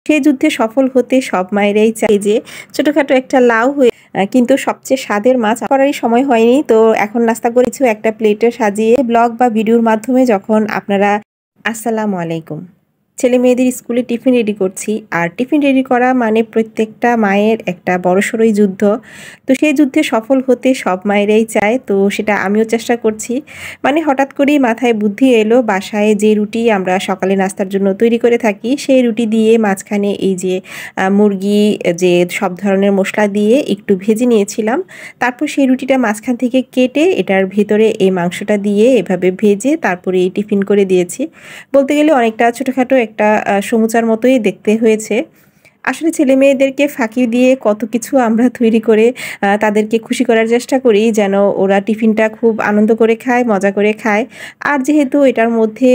সেই যুদ্ধে সফল হতে সব মায়েরাই চায় যে ছোটখাটো একটা লাউ হয়ে কিন্তু সবচেয়ে স্বাদের মাছ করারই সময় হয়নি। তো এখন নাস্তা করেছি একটা প্লেটে সাজিয়ে ব্লগ বা ভিডিওর মাধ্যমে যখন আপনারা আসসালামু আলাইকুম। ছেলে মেয়েদের স্কুলে টিফিন রেডি করছি। আর টিফিন রেডি করা মানে প্রত্যেকটা মায়ের একটা বড়সড়ই যুদ্ধ। তো সেই যুদ্ধে সফল হতে সব মায়েরাই চায়। তো সেটা আমিও চেষ্টা করছি। মানে হঠাৎ করেই মাথায় বুদ্ধি এলো বাসায় যে রুটি আমরা সকালে নাস্তার জন্য তৈরি করে থাকি, সেই রুটি দিয়ে মাঝখানে এই যে মুরগি যে সব ধরনের মসলা দিয়ে একটু ভেজে নিয়েছিলাম। তারপর সেই রুটিটা মাঝখান থেকে কেটে এটার ভেতরে এই মাংসটা দিয়ে এভাবে ভেজে তারপরে এই টিফিন করে দিয়েছি। বলতে গেলে অনেকটা ছোটখাটো একটা সমুচার মতোই দেখতে হয়েছে। আসলে ছেলেমেয়েদেরকে ফাঁকি দিয়ে কত কিছু আমরা তৈরি করে তাদেরকে খুশি করার চেষ্টা করি যেন ওরা টিফিনটা খুব আনন্দ করে খায়, মজা করে খায়। আর যেহেতু এটার মধ্যে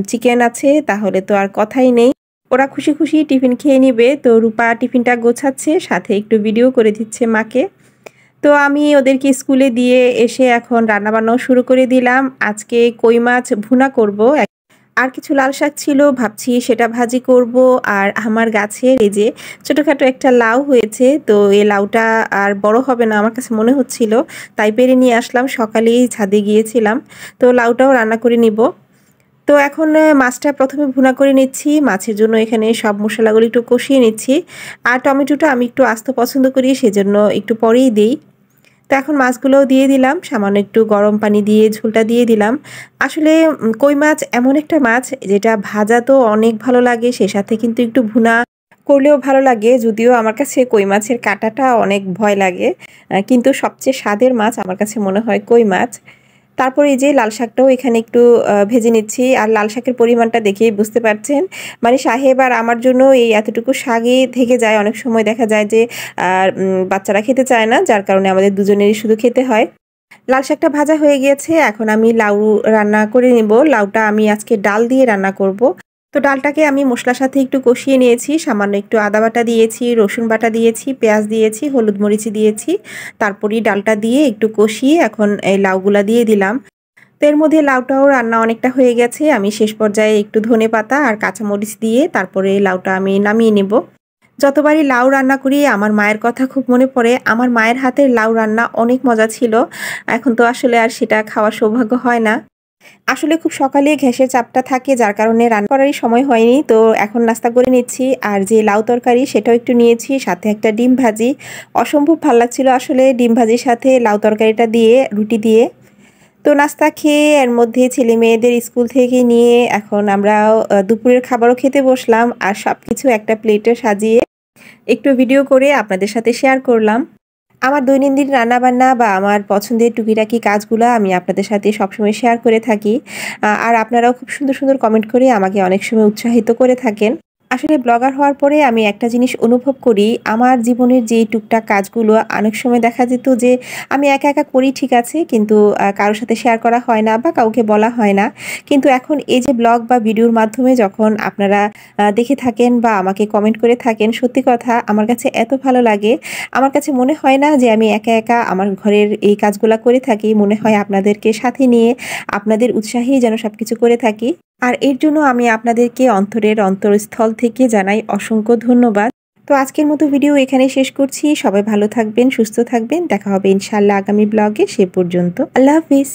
চিকেন আছে তাহলে তো আর কথাই নেই। ওরা খুশি, খুশি টিফিন খেয়ে নিবে। তো রূপা টিফিনটা গোছাচ্ছে, সাথে একটু ভিডিও করে দিচ্ছে মাকে। তো আমি ওদেরকে স্কুলে দিয়ে এসে এখন রান্নাবান্নাও শুরু করে দিলাম। আজকে কই মাছ ভুনা করব। আর কিছু লাল শাক ছিল, ভাবছি সেটা ভাজি করব। আর আমার গাছের এই যে ছোটখাটো একটা লাউ হয়েছে, তো এই লাউটা আর বড় হবে না আমার কাছে মনে হচ্ছিল, তাই পেরে নিয়ে আসলাম। সকালেই ছাদে গিয়েছিলাম। তো লাউটাও রান্না করে নিব। তো এখন মাছটা প্রথমে ভুনা করে নিচ্ছি। মাছের জন্য এখানে সব মশলাগুলো একটু কষিয়ে নিচ্ছি। আর টমেটোটা আমি একটু আস্ত পছন্দ করি, সেজন্য একটু পরেই দেই। তো এখন মাছগুলোও দিয়ে দিলাম, সামান্য একটু গরম পানি দিয়ে ঝোলটা দিয়ে দিলাম। আসলে কই মাছ এমন একটা মাছ যেটা ভাজা তো অনেক ভালো লাগে, সে সাথে কিন্তু একটু ভুনা করলেও ভালো লাগে। যদিও আমার কাছে কই মাছের কাঁটাটা অনেক ভয় লাগে, কিন্তু সবচেয়ে স্বাদের মাছ আমার কাছে মনে হয় কই মাছ। তারপরে এই যে লাল শাকটাও এখানে একটু ভেজে নিচ্ছি। আর লাল শাকের পরিমাণটা দেখেই বুঝতে পারছেন, মানে সাহেব আর আমার জন্য এই এতটুকু শাকই থেকে যায়। অনেক সময় দেখা যায় যে বাচ্চারা খেতে চায় না, যার কারণে আমাদের দুজনেরই শুধু খেতে হয়। লাল শাকটা ভাজা হয়ে গিয়েছে, এখন আমি লাউ রান্না করে নিব। লাউটা আমি আজকে ডাল দিয়ে রান্না করব। তো ডালটাকে আমি মশলার সাথে একটু কষিয়ে নিয়েছি, সামান্য একটু আদা বাটা দিয়েছি, রসুন বাটা দিয়েছি, পেঁয়াজ দিয়েছি, হলুদ মরিচ দিয়েছি। তারপরেই ডালটা দিয়ে একটু কষিয়ে এখন এই লাউগুলা দিয়ে দিলাম। তো এর মধ্যে লাউটাও রান্না অনেকটা হয়ে গেছে। আমি শেষ পর্যায়ে একটু ধনেপাতা আর কাঁচামরিচ দিয়ে তারপরে লাউটা আমি নামিয়ে নেব। যতবারই লাউ রান্না করি আমার মায়ের কথা খুব মনে পড়ে। আমার মায়ের হাতের লাউ রান্না অনেক মজা ছিল। এখন তো আসলে আর সেটা খাওয়ার সৌভাগ্য হয় না। আসলে খুব সকালে গ্যাসের চাপটা থাকে, যার কারণে রান্না করারই সময় হয়নি। তো এখন নাস্তা করে নিচ্ছি। আর যে লাউ তরকারি সেটাও একটু নিয়েছি, সাথে একটা ডিম ভাজি। অসম্ভব ভাল লাগছিল আসলে ডিম ভাজির সাথে লাউ তরকারিটা দিয়ে, রুটি দিয়ে। তো নাস্তা খেয়ে এর মধ্যে ছেলে মেয়েদের স্কুল থেকে নিয়ে এখন আমরা দুপুরের খাবারও খেতে বসলাম। আর সবকিছু একটা প্লেটে সাজিয়ে একটু ভিডিও করে আপনাদের সাথে শেয়ার করলাম। আমার দৈনন্দিন রান্নাবান্না বা আমার পছন্দের টুকিটাকি কাজগুলা আমি আপনাদের সাথে সবসময় শেয়ার করে থাকি। আর আপনারাও খুব সুন্দর, সুন্দর কমেন্ট করে আমাকে অনেক সময় উৎসাহিত করে থাকেন। আসলে ব্লগার হওয়ার পরে আমি একটা জিনিস অনুভব করি, আমার জীবনের যে টুকটাক কাজগুলো অনেক সময় দেখা যেত যে আমি একা, একা করি ঠিক আছে, কিন্তু কারো সাথে শেয়ার করা হয় না বা কাউকে বলা হয় না। কিন্তু এখন এই যে ব্লগ বা ভিডিওর মাধ্যমে যখন আপনারা দেখে থাকেন বা আমাকে কমেন্ট করে থাকেন, সত্যি কথা আমার কাছে এত ভালো লাগে। আমার কাছে মনে হয় না যে আমি একা, একা আমার ঘরের এই কাজগুলা করে থাকি। মনে হয় আপনাদেরকে সাথে নিয়ে আপনাদের উৎসাহেই যেন সবকিছু করে থাকি। আর এর জন্য আমি আপনাদেরকে অন্তরের অন্তরস্থল থেকে জানাই অসংখ্য ধন্যবাদ। তো আজকের মতো ভিডিও এখানেই শেষ করছি। সবাই ভালো থাকবেন, সুস্থ থাকবেন। দেখা হবে ইনশাআল্লাহ আগামী ব্লগে। সে পর্যন্ত আল্লাহ হাফিজ।